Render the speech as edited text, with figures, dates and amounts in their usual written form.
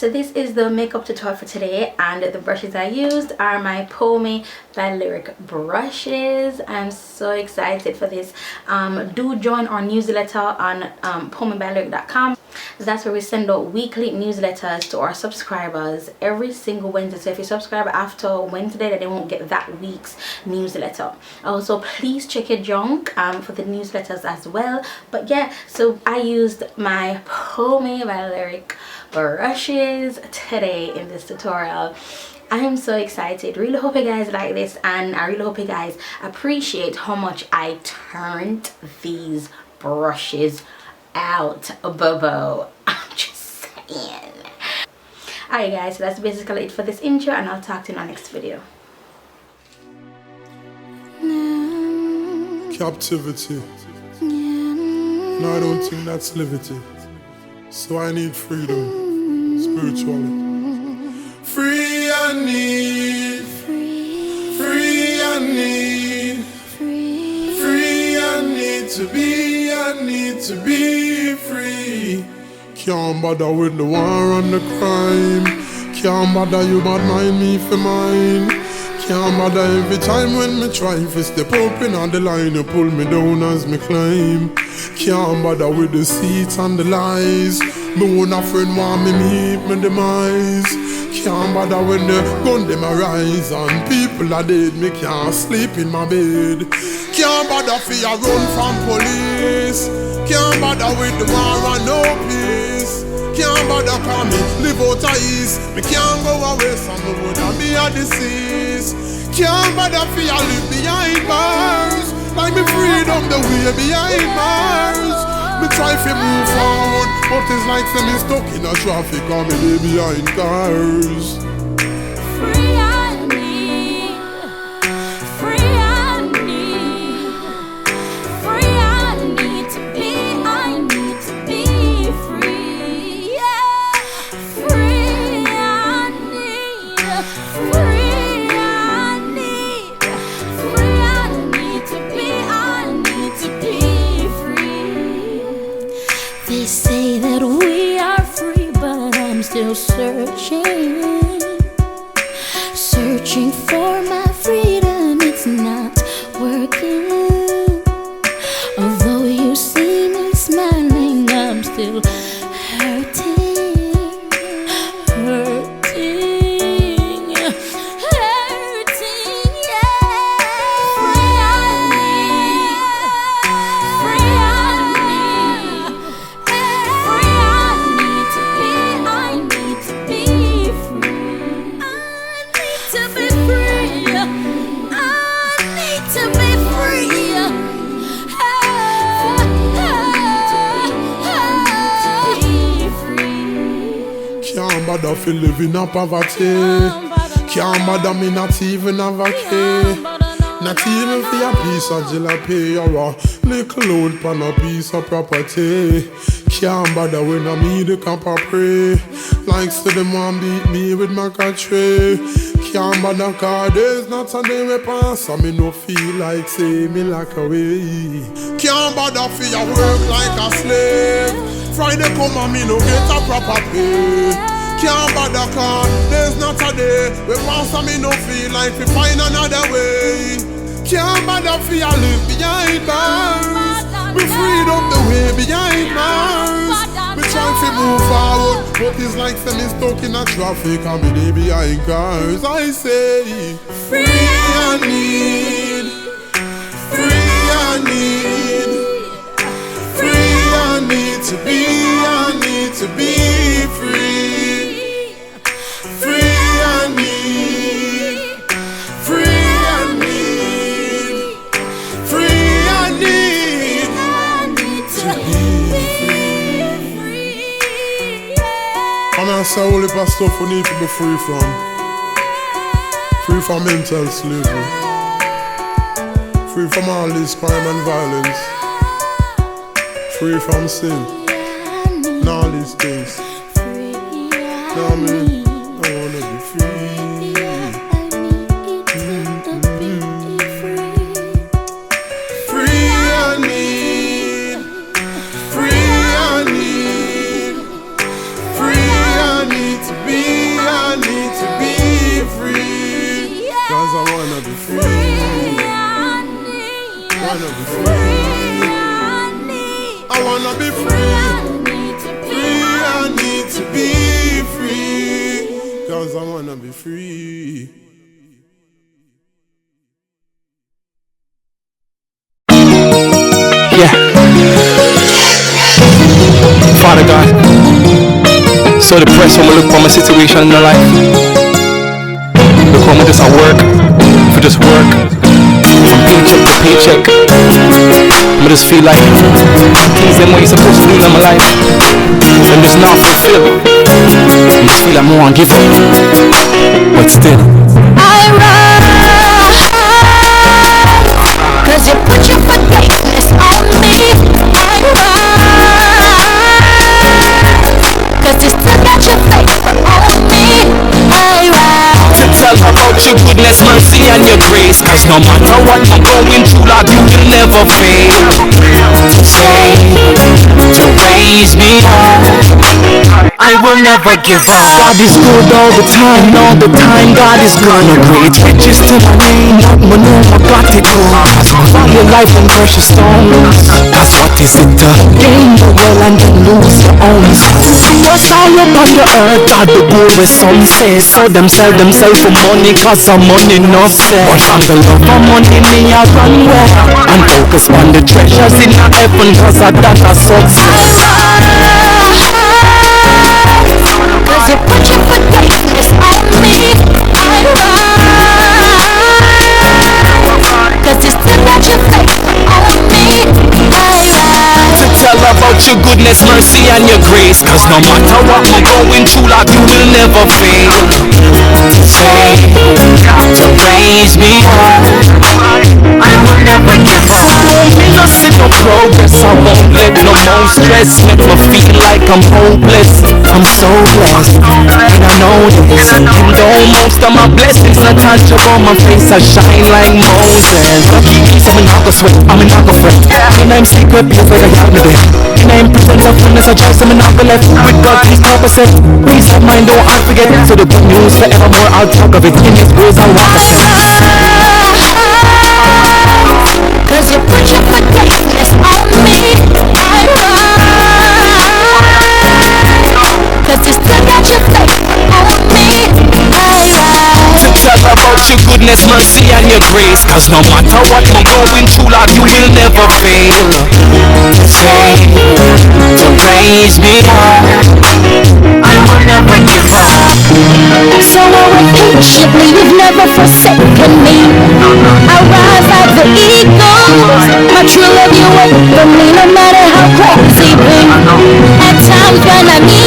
So this is the makeup tutorial for today, and the brushes I used are my POMI by Lyric brushes. I'm so excited for this. Do join our newsletter on pomibylyric.com. That's where we send out weekly newsletters to our subscribers every single Wednesday. So if you subscribe after Wednesday, then they won't get that week's newsletter. Also, please check your junk for the newsletters as well. But yeah, so I used my POMI by Lyric brushes today in this tutorial. I'm so excited. Really hope you guys like this, and I really hope you guys appreciate how much I turned these brushes out, Bobo. I'm just saying. Alright guys, so that's basically it for this intro, and I'll talk to you in our next video. Captivity. No, I don't think that's liberty. So I need freedom, spiritually. Free I need, free I need, free I need to be, I need to be free. Can't bother with the war and the crime. Can't bother you but mind me for mine. Can't bother every time when me try to step up in on the line, you pull me down as me climb. Can't bother with the seats and the lies. Me own a friend want me meet me demise. Can't bother when the gun them arise and people are dead, me can't sleep in my bed. Can't bother for you run from police. Can't bother with the war and no peace. Can't bother call me live out of east. Me can't go away from the wood and be a deceased. Can't bother for you live behind bars. Like me freedom the way behind bars. Me try to move forward, but it's like say me stuck in a traffic or me dey behind cars. Free I need, free I need, free I need to be, I need to be free, yeah. Free I need, free I need, free I need to be, I need to be free. They say that we are free, but I'm still searching for my freedom. It's not working. Although you see me smiling, I'm still hurting, yeah. Free I need, free I need, free I need to be, I need to be free. I need to be free. I need to be free. Can't bother for living in poverty. Can't bother me not even have a key. Not even for a piece of jalapeno or a little old pan a piece of property. Can't bother when I meet the camp of pray. Like so them want beat me with my country. Can't bother cause there's not a day we pass and me no feel like say me like away. Can't bother for your work like a slave. Friday come and me no get a proper pay. Can't bother cause there's not a day we pass and me no feel like we find another way. Can't bother for your live behind bars. We freedom the way behind bars. We try to move forward, but it's like say me stuck in a traffic and me dey behind cars. I say free I need, free I need, free I need to be, I need to be free. Free I need, free I need, free I need to be free. And I say all the stuff we need to be free from. Free from mental slavery. Free from all this crime and violence. Free from sin. And all these things. Know what I mean? I wanna be free. Free I need, free I need, free I need to free. Wanna be free. I wanna be free. I need to be free. 'Cause I wanna be free. Yeah. Father God, so depressed when I look for my situation in my life. Look how I just at work, for just work, from paycheck to paycheck. I just feel like things them what you're supposed to do in my life, them just not fulfilled. I just feel like I want to give up, but still. I run, 'cause you put your forgiveness on me. I run, 'cause you still got your favor on me. I run, To tell about your goodness, mercy and your grace. 'Cause no matter what I'm going through, Lord, you will never fail. Say, to raise me up, I will never give up. God is good all the time, and all the time God is good. No great riches to my name, not my name, I got it all. All your life and precious stones. That's what is it to gain the world and then lose your own. What's all up on the earth, God the good with some say. So them sell themselves for money, 'cause some money enough say. But from the love for money, me I run well and focus on the treasures in heaven, 'cause I that a success. 'cause you put your forgiveness on me. I run, 'cause you still got your favor on me. I run, To tell about your goodness, mercy and your grace. 'Cause no matter what I'm going through, Lord, you will never fail. Say, to raise me up, I will never give up. Me no see no progress, I won't let no more stress make me feel like I'm hopeless. I'm so blessed, and I know this. And though most of my blessings not tangible, my face I shine like Moses. So me not go sweat, I me not go fret. Me name secret, because I got me there. Me name presence of fullness, I just me not go left. With God, His purposes, peace of mind, don't I forget. So the good news forevermore, I'll talk of it. In His ways, I'll walk of it. 'cause you put your forgiveness on me. I run, 'cause you still got your favor on me. I run, To tell about your goodness, mercy and your grace. 'Cause no matter what I'm going through, Lord, you will never fail. Say, to raise me up, I will never give up. so I wait patiently. You've never forsaken me. I rise like the eagle. My true love, you wait for me, no matter how crazy be. At times when I need